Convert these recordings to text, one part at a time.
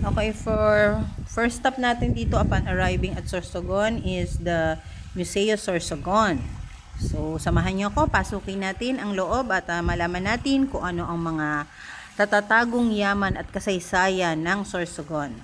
Okay, for first stop natin dito upon arriving at Sorsogon is the Museo Sorsogon. So, samahan niyo ako, pasukin natin ang loob at malaman natin kung ano ang mga tatatagong yaman at kasaysayan ng Sorsogon.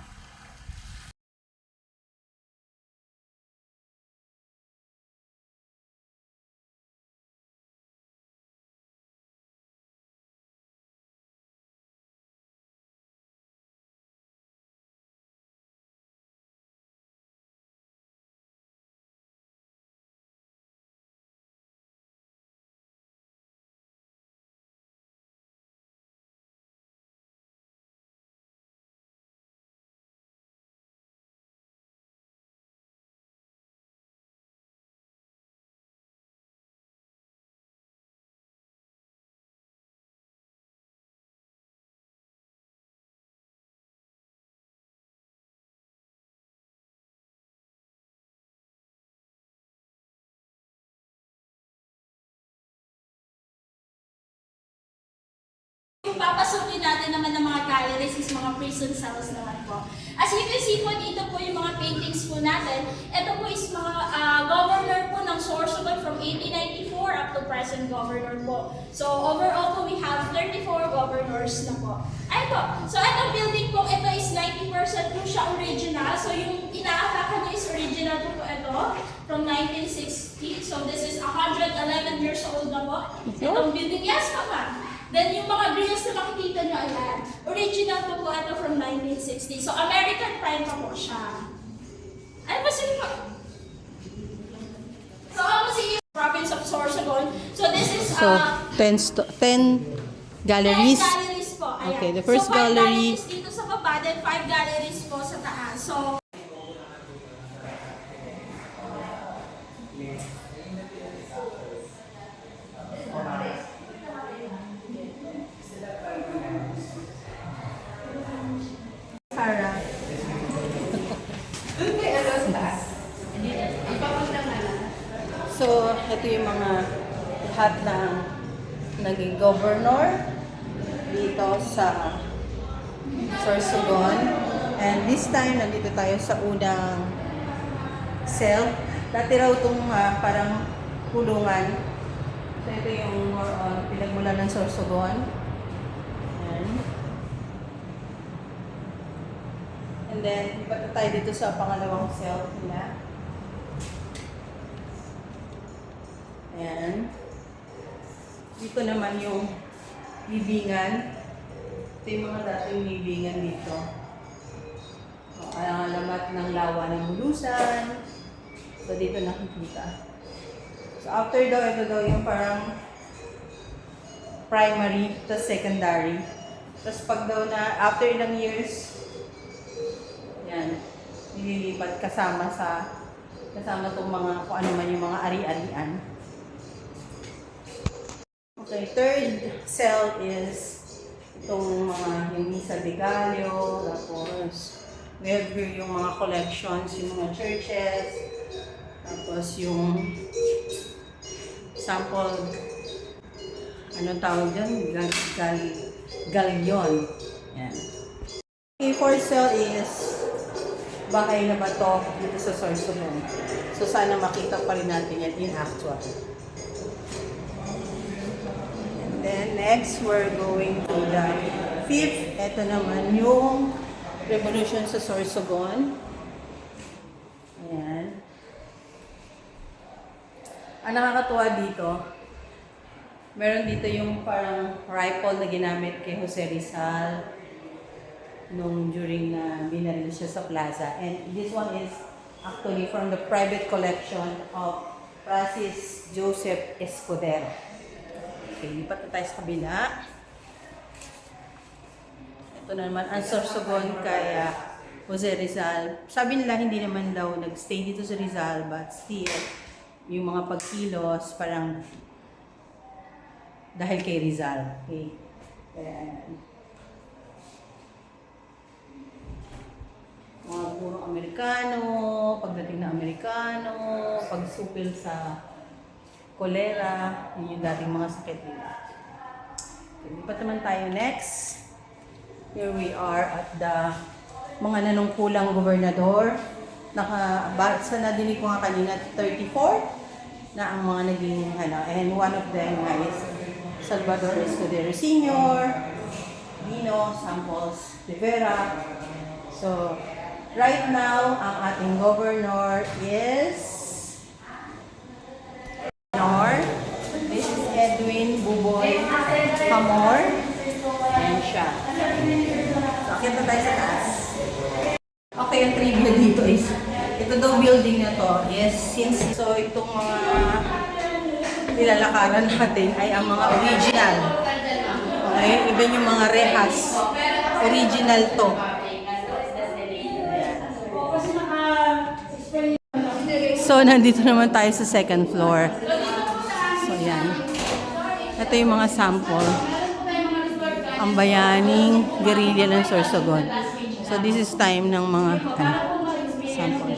Kung papasukin natin naman ng mga galleries is mga prison cells naman po. As you can see po, dito po yung mga paintings po natin. Ito po is mga governor po ng Sorsogon from 1894 up to present governor po. So overall po, we have 34 governors na po. Ay po, so itong building po, ito is 90% po siya original. So yung inaatakan niyo is original po ito from 1960. So this is 111 years old na po. Itong building, yes mama. Then yung mga grills na makikita nyo, ayan, original po ito from 1960. So American time pa po siya. Ano ba sila po? So ako si province of Sorsogon. So this is 10 galleries. 10 galleries po. Ayan. Okay, the first so, 5 gallery. galleries dito sa baba, then 5 galleries po sa taas. So Sarah. So, ito yung mga lahat ng naging governor dito sa Sorsogon. And this time, nandito tayo sa unang cell. Dati raw itong parang kulungan. So, ito yung more on pinagmula ng Sorsogon. Ayan. And then, iba tayo dito sa pangalawang cell nila. Ayan. Dito naman yung libingan. Ito yung mga dating libingan dito. Ang alamat ng lawa ng Bulusan. So, dito nakikita. So, after daw, ito daw yung parang primary to secondary. Tapos pag daw na, after ilang years, yan, nililipat kasama itong mga, kung ano man yung mga ari-arian. Okay, third cell is itong mga yung Misa de Gallo, tapos we have here yung mga collections, yung mga churches, tapos yung sample, anong tawag dyan? Galyon. Yan. Okay, fourth cell is bakay na bato dito sa Sorsogon. So sana makita pa rin natin yan in actual. Then next, we're going to the fifth. Ito naman yung revolution sa Sorsogon. Ayan. Ang nakakatuwa dito, meron dito yung parang rifle na ginamit kay Jose Rizal nung during na binaril siya sa plaza. And this one is actually from the private collection of Francis Joseph Escudero. Okay, lipat na tayo sa kabila. Ito na naman ang Sorsogon kay Jose Rizal. Sabi nila hindi naman daw nag-stay dito sa Rizal, but still, yung mga pagkilos parang dahil kay Rizal. Okay. Kaya, mga puro Amerikano, pagdating na Amerikano, pagsupil sa kolera, yun yung dating mga sakit nila. Okay, lipat naman tayo next. Here we are at the mga nanungkulang gobernador. Sa nadinig ko nga kanina, 34 na ang mga naging and one of them is Salvador Escudero Sr., Dino Sampos Rivera. So, right now, ang ating governor is this is Edwin Buboy Hamor. Ayan siya. So, akit na tayo sa taas. Okay, ang trivia dito is, ito daw building na to is since, so itong mga nilalakaran natin ay ang mga original. Okay, iba yung mga rehas. Original to. So, nandito naman tayo sa second floor. So, yan. Ito yung mga sample. Ang bayaning guerrilla ng Sorsogon. So, this is time ng mga sample.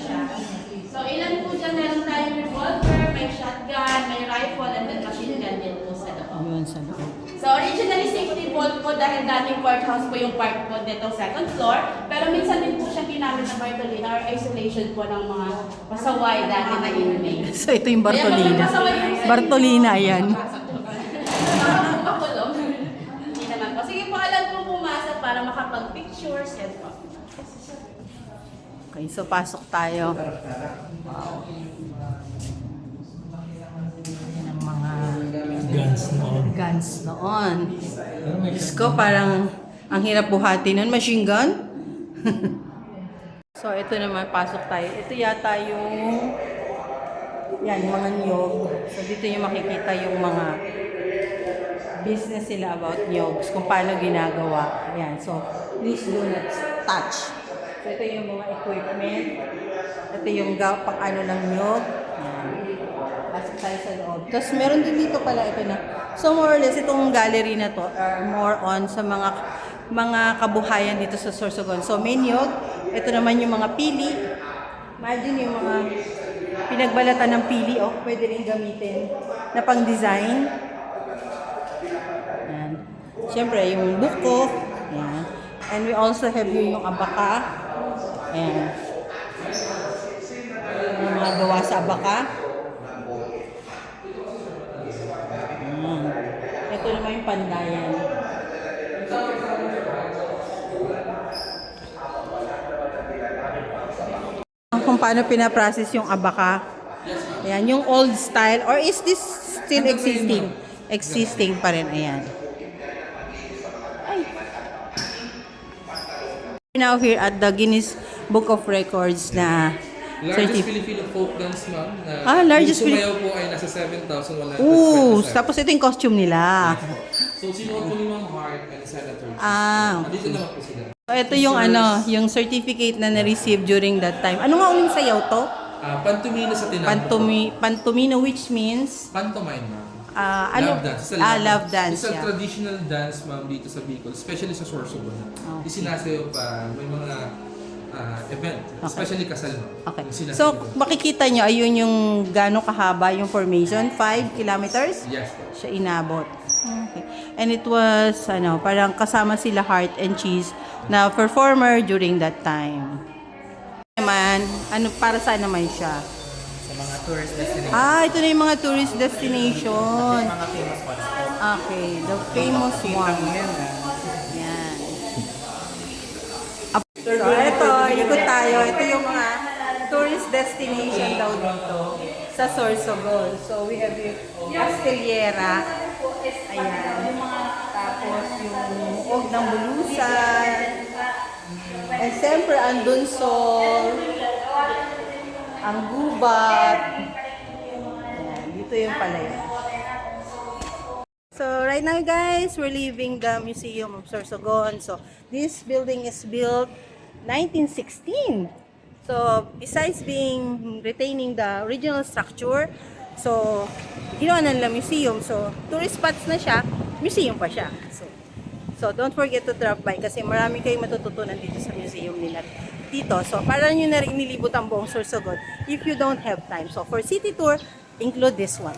So, ilan po dyan? Meron tayong revolver, may shotgun, may rifle, and then machine gun din po sa loob. Yun sa loob. So, originally safety vault po dahil dating courthouse po yung part po nitong second floor. Pero minsan din po siya ginamit na Bartolina or isolation po ng mga pasaway dati na inmate. So, ito yung Bartolina. Bartolina, yan. Makulong. Hindi naman po. Sige po, alam po pumasok para makapag-pictures. Yan po. Okay, so pasok tayo. Wow. Yan ang mga guns noon. Diyos ko, parang ang hirap buhati nun. Machine gun? So, ito naman, pasok tayo. Ito yata yung mga niyog. So, dito yung makikita yung mga business nila about niyogs, kung paano ginagawa. Ayan, so, please do not touch. So, ito yung mga equipment. Ito yung pang ano ng niyog. Ayan. Pasok tayo sa loob. Tapos, meron din dito pala ito na. So, more or less, itong gallery na to are more on sa mga kabuhayan dito sa Sorsogon. So, may niyog. Ito naman yung mga pili. Imagine yung mga pinagbalatan ng pili. Oh, pwede rin gamitin na pang-design. Ayan. Siyempre, yung buko. Ayan. And we also have yung abaka. Ayan. Yung mga gawa sa abaka. Ayan. Ito naman yung pandayan. Kung paano pinaprocess yung abaka. Ayan, yung old style. Or is this still existing? Existing pa rin. Ayan. Now here at the Guinness Book of Records na Largest Filipino folk dance, ma'am. Largest yung sumayaw po ay nasa 7,127. tapos ito yung costume nila. So, sinuot po ni Ma'am Hart and Senator. Dito naman po sila. So, ito yung yung certificate na na-receive during that time. Ano nga uling sayaw to? Pantomino sa tinapos. Pantomino, which means? Pantomime, ma'am. Love dance. love dance. It's a Yeah. traditional dance, ma'am, dito sa Bicol. Especially sa Sorsogon. Okay. Isinasayaw pa, may mga event. Especially kasal, ma'am. Okay. Yung sinasayaw So, ko. makikita nyo, ayun yung gano'ng kahaba yung formation. 5 kilometers? Yes, po. Siya inabot. Okay. And it was, parang kasama sila Heart and Cheese na performer during that time. Naman, para saan naman siya? Sa mga tourist destination. Ito na yung mga tourist destination. Mga famous ones po. Okay, the famous one. Yan. So, ito, ikot tayo. Ito yung mga tourist destination daw dito sa Sorsogon. So, we have yung Castellera. Ayan. Tapos, yung Og ng Bulusan. And siyempre, ang Dunsol. Ang Gubat. Ayan. Dito yung palaya. So, right now guys, we're leaving the Museum of Sorsogon. So, this building is built 1916. So, besides retaining the original structure, so, ginawa na nila museum. So, tourist spots na siya, museum pa siya. So, don't forget to drop by kasi marami kayong matututunan dito sa museum nila dito. So, para nyo na rin nilibot ang buong Sorsogon if you don't have time. So, for city tour, include this one.